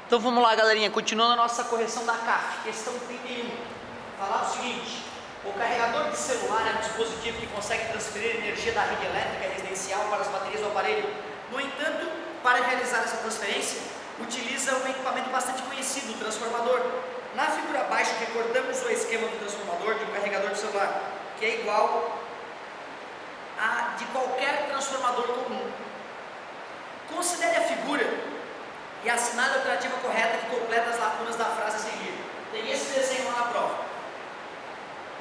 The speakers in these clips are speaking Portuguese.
Então vamos lá, galerinha, continuando a nossa correção da CAF, questão 31. Falava o seguinte: o carregador de celular é um dispositivo que consegue transferir energia da rede elétrica residencial para as baterias do aparelho. No entanto, para realizar essa transferência, utiliza um equipamento bastante conhecido, o transformador. Na figura abaixo, recortamos o esquema do transformador de um carregador de celular, que é igual a de qualquer transformador comum. Considere a figura e assinale a alternativa correta que completa as lacunas da frase a seguir. Tem esse desenho lá na prova.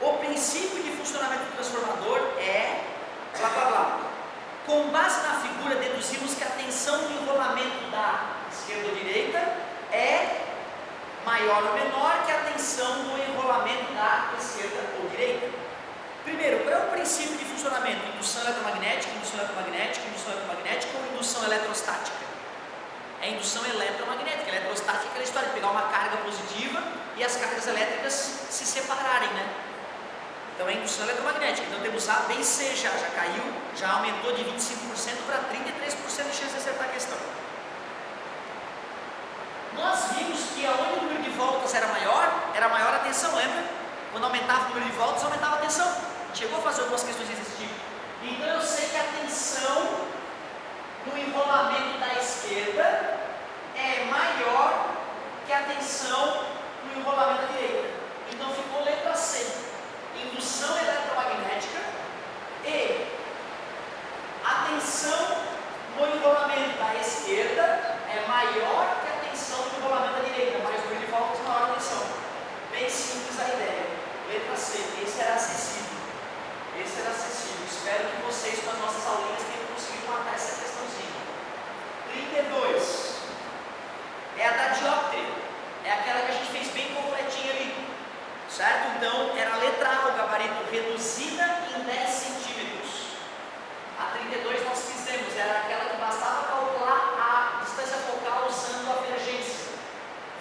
O princípio de funcionamento do transformador é blá blá blá. Com base na figura, deduzimos que a tensão do enrolamento da esquerda ou direita é maior ou menor que a tensão do enrolamento da esquerda ou direita. Primeiro, qual é o princípio de funcionamento? Indução eletromagnética, indução eletromagnética, indução eletromagnética ou indução eletrostática? É indução eletromagnética. Eletrostática é aquela história de pegar uma carga positiva e as cargas elétricas se separarem, né? Então é indução eletromagnética. Então temos A, B e C já caiu, já aumentou de 25% para 33% de chance de acertar a questão. Nós vimos que aonde o número de voltas era maior a tensão, lembra? Quando aumentava o número de voltas, aumentava a tensão. Chegou a fazer algumas questões desse tipo. Então eu sei que a tensão no enrolamento da esquerda é maior que a tensão no enrolamento da direita. Então ficou letra C. Indução eletromagnética e a tensão no enrolamento da esquerda é maior que a tensão no enrolamento da direita, mais o número de voltas, maior a tensão. Bem simples a ideia. Letra C. Esse era acessível. Espero que vocês, com as nossas aulinhas, tenham conseguido matar essa questãozinha. 32 é a da dióptria. É aquela que a gente fez bem completinha ali. Certo? Então, era a letra A, o gabarito, reduzida em 10 centímetros. A 32 nós fizemos, era aquela que bastava calcular a distância focal usando a vergência.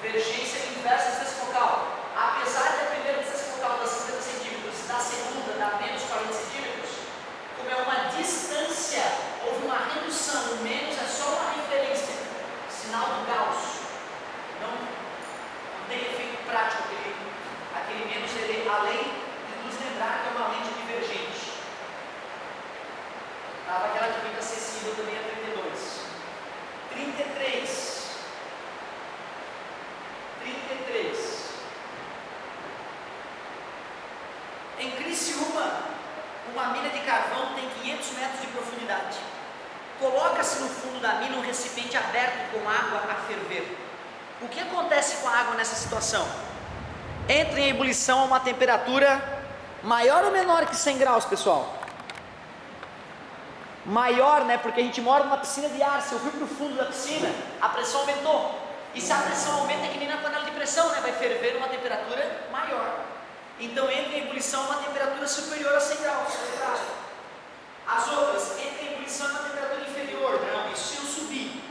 Vergência inversa da distância focal. Apesar da primeira distância focal dar 50 centímetros e da segunda dar menos 40 centímetros, como é uma distância, houve uma redução, o menos é só uma referência, sinal do Gauss. Não tem efeito prático, aquele menos, ele, além de nos lembrar que é uma lente divergente. Estava aquela que é muito acessível também a 32. 33. Em Criciúma, uma mina de carvão tem 500 metros de profundidade. Coloca-se no fundo da mina um recipiente aberto com água a ferver. O que acontece com a água nessa situação? Entra em ebulição a uma temperatura maior ou menor que 100 graus, pessoal? Maior, né? Porque a gente mora numa piscina de ar. Se eu fui para o fundo da piscina, a pressão aumentou. E se a pressão aumenta, é que nem na panela de pressão, né? Vai ferver uma temperatura maior. Então entra em ebulição a uma temperatura superior a 100 graus. As outras, entra em ebulição a uma temperatura inferior. Não, isso se eu subir.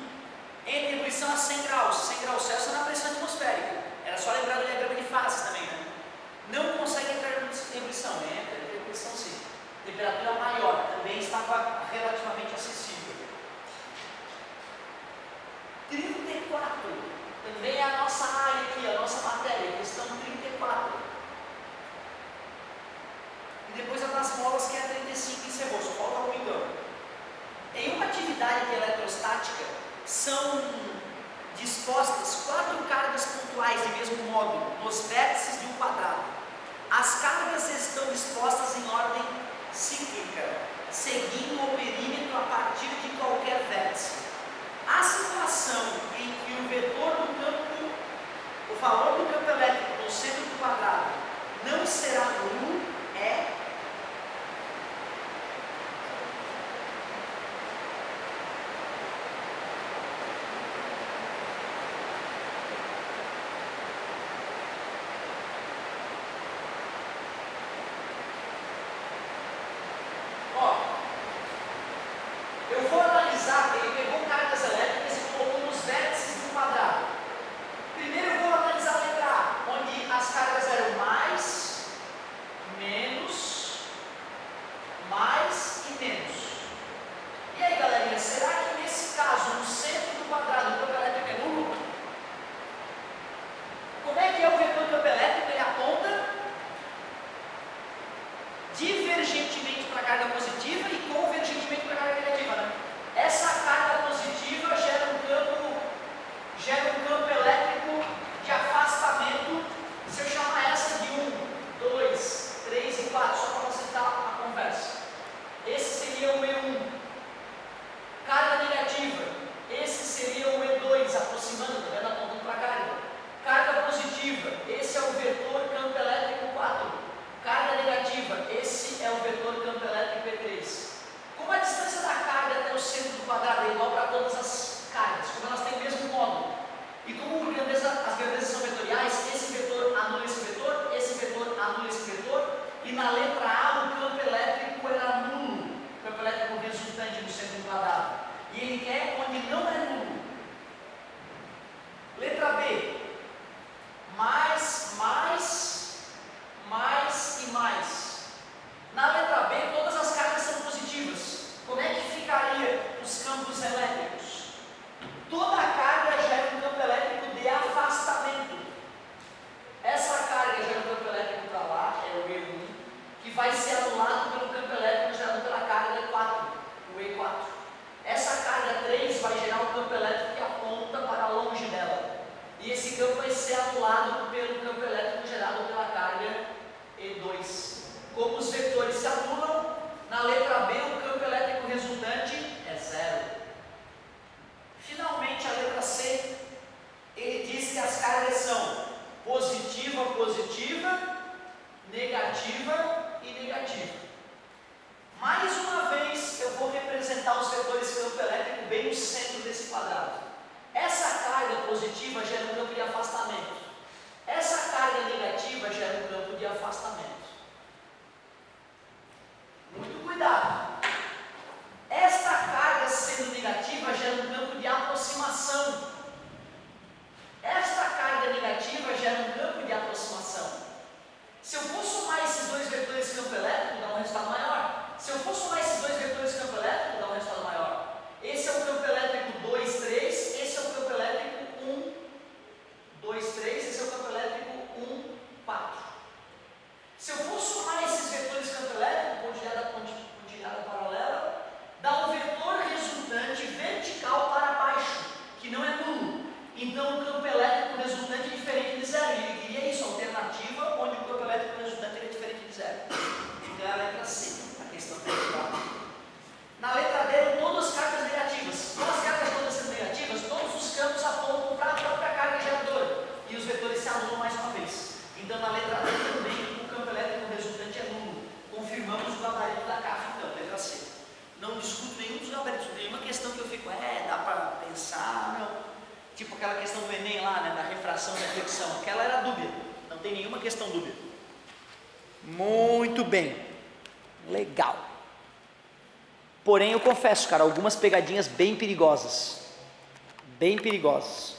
Entra em ebulição a 100 graus. 100 graus Celsius na pressão atmosférica. Era só lembrar do diagrama de fases também, né? Não consegue entrar em ebulição. Entra em ebulição sim. Temperatura maior. Também estava relativamente acessível. 34. Também é a nossa área aqui, a nossa matéria. Questão 34. E depois a das molas, que é a 35, encerrou, só falta um então. Em uma atividade de eletrostática, são dispostas 4 cargas pontuais de mesmo módulo, nos vértices de um quadrado. As cargas estão dispostas em ordem cíclica, seguindo o perímetro a partir de qualquer vértice. A situação em que o vetor do campo, o valor do campo elétrico no centro do quadrado não será nulo é eu vou analisar, ele pegou cargas elétricas e colocou nos vértices anulado pelo campo elétrico gerado pela carga E2. Como os vetores se anulam, na letra B o campo elétrico resultante é zero. Finalmente, a letra C, ele diz que as cargas são positiva, positiva, negativa e negativa. Mais uma vez, eu vou representar os vetores campo elétrico bem no centro desse quadrado. Essa carga positiva gera um campo de afastamento. Essa carga negativa gera um campo de afastamento. Muito cuidado. Esta carga sendo negativa gera um campo de aproximação. Esta carga negativa gera um campo de aproximação. Se eu for somar esses dois vetores campo elétrico, dá um resultado maior. Se eu for somar esses dois vetores campo elétrico, dá um resultado maior. Esse é o campo elétrico 2, 3, esse é o campo elétrico 1, 2, 3, esse é o campo elétrico 1, 4. Se eu for somar esses vetores campo elétrico, pontilhada paralela, dá um vetor resultante vertical para baixo, que não é nulo. Então o campo elétrico resultante é diferente de zero. Ele queria isso, alternativa, onde o campo elétrico resultante é diferente de zero. Então é a letra C, a questão vertical. Na letra D, todas as cargas negativas. Com as cargas todas sendo negativas, todos os campos apontam para a própria carga geradora. E os vetores se anulam mais uma vez. Então na letra D também o campo elétrico resultante é nulo. Confirmamos o gabarito da CAF, então, letra C. Não discuto nenhum dos gabaritos. Tem uma questão que eu fico, dá para pensar, não. Tipo aquela questão do Enem lá, né, da refração e reflexão. Aquela era dúbia. Não tem nenhuma questão dúbia. Muito bem. Legal. Porém, eu confesso, cara, algumas pegadinhas bem perigosas. Bem perigosas.